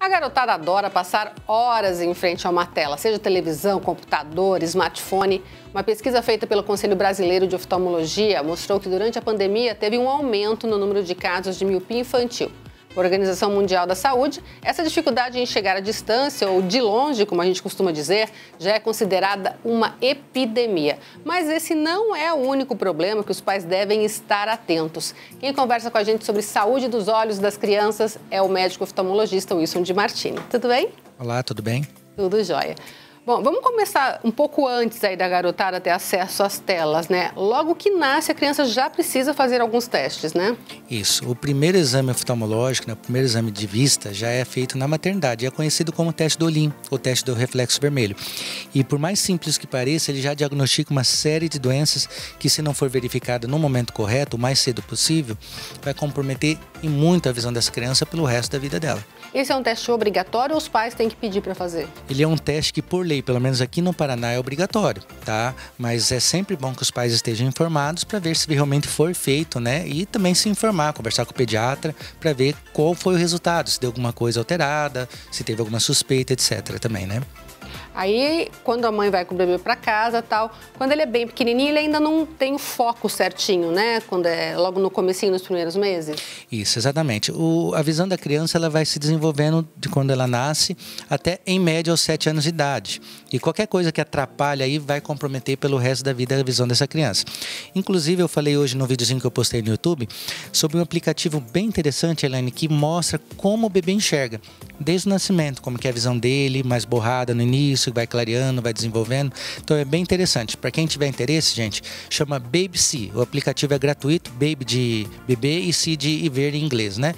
A garotada adora passar horas em frente a uma tela, seja televisão, computador, smartphone. Uma pesquisa feita pelo Conselho Brasileiro de Oftalmologia mostrou que durante a pandemia teve um aumento no número de casos de miopia infantil. Por Organização Mundial da Saúde, essa dificuldade em chegar à distância ou de longe, como a gente costuma dizer, já é considerada uma epidemia. Mas esse não é o único problema que os pais devem estar atentos. Quem conversa com a gente sobre saúde dos olhos das crianças é o médico oftalmologista Wilson Di Martino. Tudo bem? Olá, tudo bem? Tudo jóia. Bom, vamos começar um pouco antes aí da garotada ter acesso às telas, né? Logo que nasce, a criança já precisa fazer alguns testes, né? Isso. O primeiro exame oftalmológico, né, o primeiro exame de vista, já é feito na maternidade. É conhecido como teste do olhinho, ou teste do reflexo vermelho. E por mais simples que pareça, ele já diagnostica uma série de doenças que, se não for verificada no momento correto, o mais cedo possível, vai comprometer em muito a visão dessa criança pelo resto da vida dela. Esse é um teste obrigatório ou os pais têm que pedir para fazer? Ele é um teste que, por lei, pelo menos aqui no Paraná, é obrigatório, tá? Mas é sempre bom que os pais estejam informados para ver se realmente for feito, né? E também se informar, conversar com o pediatra para ver qual foi o resultado, se deu alguma coisa alterada, se teve alguma suspeita, etc. também, né? Aí, quando a mãe vai com o bebê para casa, tal, quando ele é bem pequenininho, ele ainda não tem o foco certinho, né? Quando é logo no comecinho, nos primeiros meses. Isso, exatamente. A visão da criança, ela vai se desenvolvendo de quando ela nasce até, em média, aos 7 anos de idade. E qualquer coisa que atrapalha aí vai comprometer pelo resto da vida a visão dessa criança. Inclusive, eu falei hoje no videozinho que eu postei no YouTube sobre um aplicativo bem interessante, Elaine, que mostra como o bebê enxerga desde o nascimento, como que é a visão dele, mais borrada no início, vai clareando, vai desenvolvendo. Então é bem interessante. Para quem tiver interesse, gente, chama Baby-C. O aplicativo é gratuito, Baby de bebê e C de ver em inglês, né?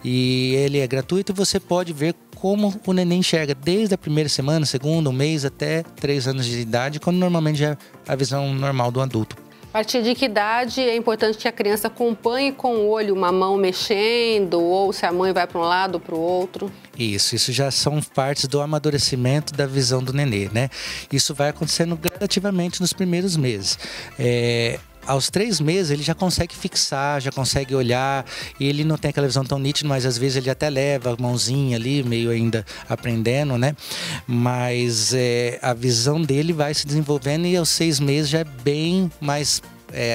E ele é gratuito e você pode ver como o neném enxerga desde a primeira semana, segunda, um mês até 3 anos de idade, quando normalmente já é a visão normal do adulto. A partir de que idade é importante que a criança acompanhe com o olho uma mão mexendo ou se a mãe vai para um lado ou para o outro? Isso já são partes do amadurecimento da visão do nenê, né? Isso vai acontecendo gradativamente nos primeiros meses. Aos 3 meses ele já consegue fixar, já consegue olhar, e ele não tem aquela visão tão nítida, mas às vezes ele até leva a mãozinha ali, meio ainda aprendendo, né? Mas a visão dele vai se desenvolvendo e aos 6 meses já é bem mais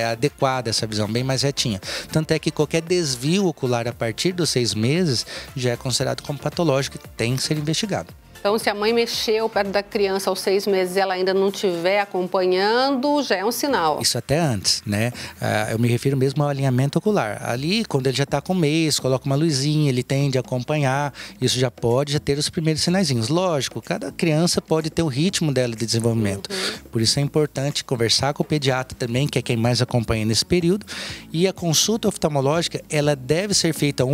adequada essa visão, bem mais retinha. Tanto é que qualquer desvio ocular a partir dos 6 meses já é considerado como patológico e tem que ser investigado. Então, se a mãe mexeu perto da criança aos 6 meses e ela ainda não estiver acompanhando, já é um sinal. Isso até antes, né? Eu me refiro mesmo ao alinhamento ocular. Ali, quando ele já está com 1 mês, coloca uma luzinha, ele tende a acompanhar, isso já pode ter os primeiros sinaizinhos. Lógico, cada criança pode ter o ritmo dela de desenvolvimento. Por isso é importante conversar com o pediatra também, que é quem mais acompanha nesse período. E a consulta oftalmológica, ela deve ser feita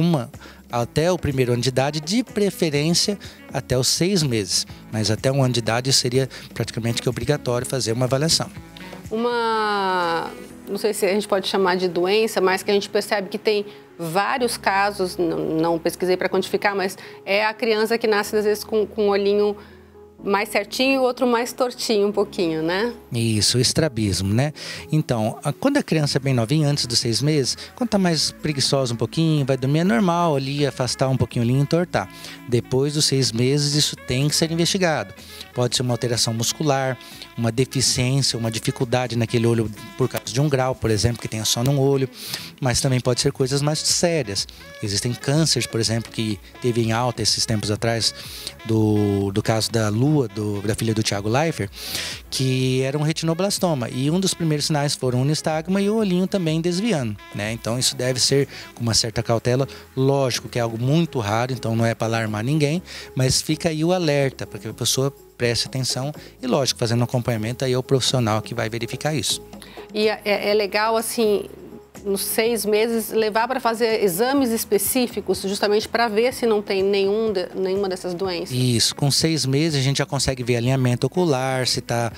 até o 1º ano de idade, de preferência até os 6 meses. Mas até 1 ano de idade seria praticamente que obrigatório fazer uma avaliação. Não sei se a gente pode chamar de doença, mas que a gente percebe que tem vários casos, não pesquisei para quantificar, mas é a criança que nasce às vezes com o olhinho mais certinho e o outro mais tortinho um pouquinho, né? Isso, o estrabismo, né? Então, quando a criança é bem novinha, antes dos 6 meses, quando tá mais preguiçosa um pouquinho, vai dormir, é normal ali afastar um pouquinho ali e entortar. Depois dos 6 meses, isso tem que ser investigado. Pode ser uma alteração muscular, uma deficiência, uma dificuldade naquele olho por causa de um grau, por exemplo, que tenha só num olho, mas também pode ser coisas mais sérias. Existem cânceres, por exemplo, que teve em alta esses tempos atrás, do caso da Lua, da filha do Thiago Leifert, que era um retinoblastoma. E um dos primeiros sinais foram um nistagma e o olhinho também desviando, né? Então isso deve ser com uma certa cautela. Lógico que é algo muito raro, então não é para alarmar ninguém, mas fica aí o alerta para que a pessoa preste atenção e, lógico, fazendo um acompanhamento, aí é o profissional que vai verificar isso. E é legal, assim, nos 6 meses, levar para fazer exames específicos, justamente para ver se não tem nenhuma dessas doenças? Isso, com 6 meses a gente já consegue ver alinhamento ocular, se está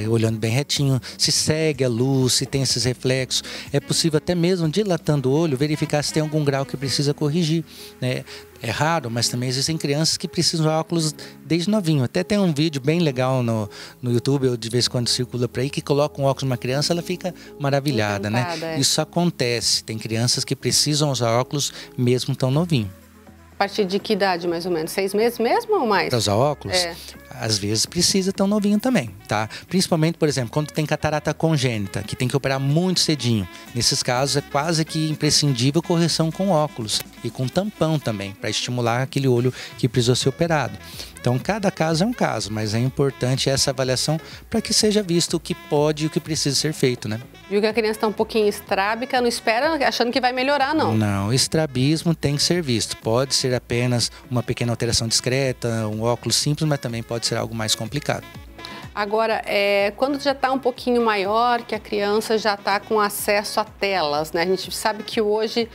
olhando bem retinho, se segue a luz, se tem esses reflexos. É possível até mesmo, dilatando o olho, verificar se tem algum grau que precisa corrigir, né? É raro, mas também existem crianças que precisam de óculos desde novinho. Até tem um vídeo bem legal no YouTube, eu de vez em quando circula por aí, que coloca um óculos numa criança, ela fica maravilhada, né? Isso acontece. Tem crianças que precisam usar óculos mesmo tão novinho. A partir de que idade, mais ou menos? 6 meses mesmo ou mais? Para usar óculos? Às vezes precisa tão novinho também, tá? Principalmente, por exemplo, quando tem catarata congênita, que tem que operar muito cedinho. Nesses casos é quase que imprescindível correção com óculos e com tampão também, para estimular aquele olho que precisou ser operado. Então, cada caso é um caso, mas é importante essa avaliação para que seja visto o que pode e o que precisa ser feito, né? Viu que a criança está um pouquinho estrábica, não espera achando que vai melhorar, não. Não, estrabismo tem que ser visto. Pode ser apenas uma pequena alteração discreta, um óculos simples, mas também pode ser algo mais complicado. Agora, quando já está um pouquinho maior, que a criança já está com acesso a telas, né? A gente sabe que hoje,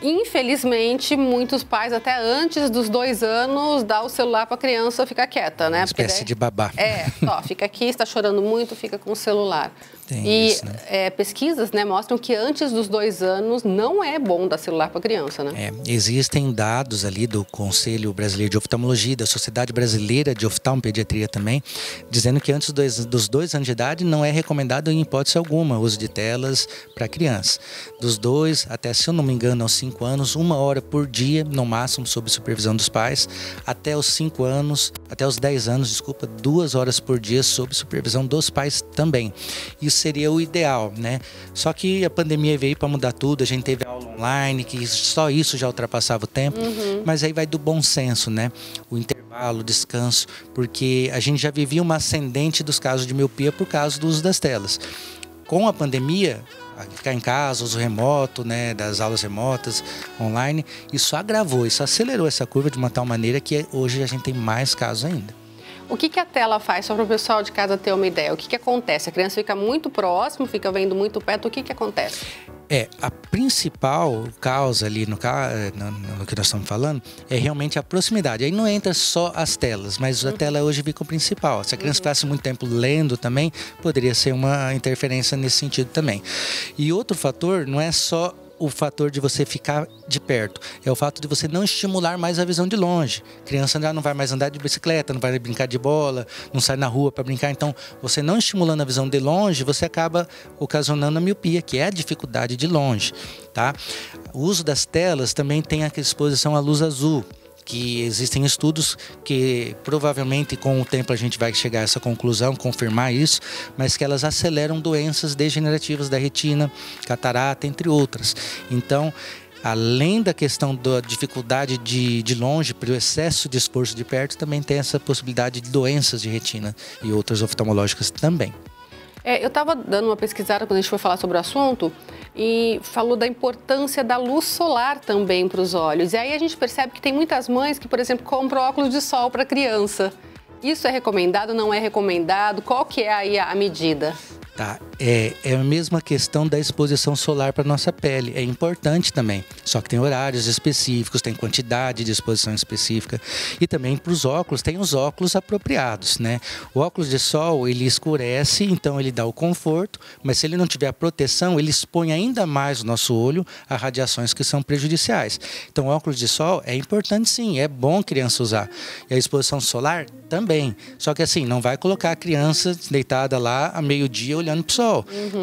infelizmente, muitos pais, até antes dos 2 anos, dá o celular para a criança ficar quieta, né? Uma espécie de babá. Só, fica aqui, está chorando muito, fica com o celular. Tem isso, né? Pesquisas, né, mostram que antes dos 2 anos não é bom dar celular para a criança, né? Existem dados ali do Conselho Brasileiro de Oftalmologia, da Sociedade Brasileira de Oftalmopediatria também, dizendo que antes dos 2 anos de idade não é recomendado em hipótese alguma o uso de telas para criança. Dos 2 até, se eu não me engano, aos 5 anos, 1 hora por dia, no máximo, sob supervisão dos pais. Até os 5 anos, até os 10 anos, desculpa, 2 horas por dia sob supervisão dos pais também. Isso seria o ideal, né? Só que a pandemia veio para mudar tudo, a gente teve aula online, que só isso já ultrapassava o tempo, mas aí vai do bom senso, né? O intervalo, o descanso, porque a gente já vivia uma ascendente dos casos de miopia por causa do uso das telas. Com a pandemia, ficar em casa, uso remoto, né, das aulas remotas, online, isso agravou, isso acelerou essa curva de uma tal maneira que hoje a gente tem mais casos ainda. O que a tela faz, só para o pessoal de casa ter uma ideia? O que acontece? A criança fica muito próximo, fica vendo muito perto, o que acontece? A principal causa ali no que nós estamos falando é realmente a proximidade. Aí não entra só as telas, mas a tela hoje fica o principal. Se a criança ficasse muito tempo lendo também, poderia ser uma interferência nesse sentido também. E outro fator não é só o fator de você ficar de perto, é o fato de você não estimular mais a visão de longe. A criança já não vai mais andar de bicicleta, não vai brincar de bola, não sai na rua para brincar. Então, você não estimulando a visão de longe, você acaba ocasionando a miopia, que é a dificuldade de longe, tá? O uso das telas também tem a exposição à luz azul, que existem estudos que provavelmente com o tempo a gente vai chegar a essa conclusão, confirmar isso, mas que elas aceleram doenças degenerativas da retina, catarata, entre outras. Então, além da questão da dificuldade de longe, pelo excesso de esforço de perto, também tem essa possibilidade de doenças de retina e outras oftalmológicas também. Eu estava dando uma pesquisada quando a gente foi falar sobre o assunto e falou da importância da luz solar também para os olhos. E aí a gente percebe que tem muitas mães que, por exemplo, compram óculos de sol para a criança. Isso é recomendado, não é recomendado? Qual que é aí a medida? Tá, é a mesma questão da exposição solar para a nossa pele, é importante também, só que tem horários específicos, tem quantidade de exposição específica e também para os óculos, tem os óculos apropriados, né? O óculos de sol, ele escurece, então ele dá o conforto, mas se ele não tiver a proteção, ele expõe ainda mais o nosso olho a radiações que são prejudiciais. Então, o óculos de sol é importante sim, é bom a criança usar. E a exposição solar também, só que assim, não vai colocar a criança deitada lá a meio-dia olhando para o sol.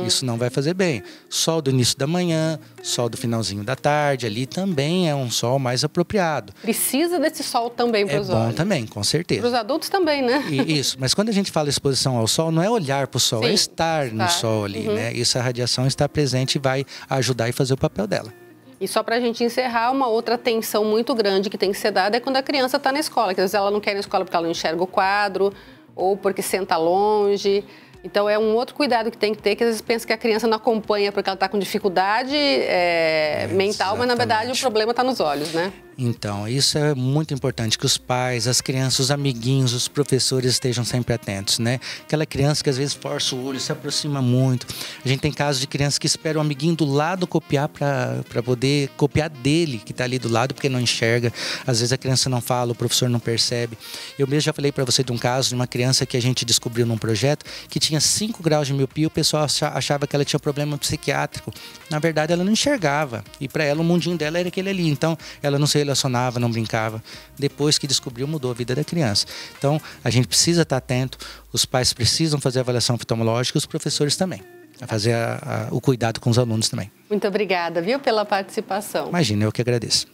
Isso não vai fazer bem. Sol do início da manhã, sol do finalzinho da tarde, ali também é um sol mais apropriado. Precisa desse sol também para os olhos? É bom também, com certeza. Para os adultos também, né? Isso, mas quando a gente fala exposição ao sol, não é olhar para o sol, é estar no sol ali, né? Essa radiação está presente e vai ajudar e fazer o papel dela. E só para a gente encerrar, uma outra atenção muito grande que tem que ser dada é quando a criança está na escola. Que às vezes ela não quer ir na escola porque ela não enxerga o quadro ou porque senta longe. Então, é um outro cuidado que tem que ter, que às vezes pensa que a criança não acompanha porque ela está com dificuldade mental, mas na verdade o problema está nos olhos, né? Então, isso é muito importante, que os pais, as crianças, os amiguinhos, os professores estejam sempre atentos, né? Aquela criança que às vezes força o olho, se aproxima muito. A gente tem casos de crianças que esperam o amiguinho do lado copiar para poder copiar dele, que está ali do lado, porque não enxerga. Às vezes a criança não fala, o professor não percebe. Eu mesmo já falei para você de um caso de uma criança que a gente descobriu num projeto que tinha 5 graus de miopia, o pessoal achava que ela tinha problema psiquiátrico. Na verdade, ela não enxergava. E para ela, o mundinho dela era aquele ali. Então, ela não se relacionava, não brincava. Depois que descobriu, mudou a vida da criança. Então, a gente precisa estar atento, os pais precisam fazer a avaliação oftalmológica e os professores também. A fazer o cuidado com os alunos também. Muito obrigada, viu, pela participação. Imagina, eu que agradeço.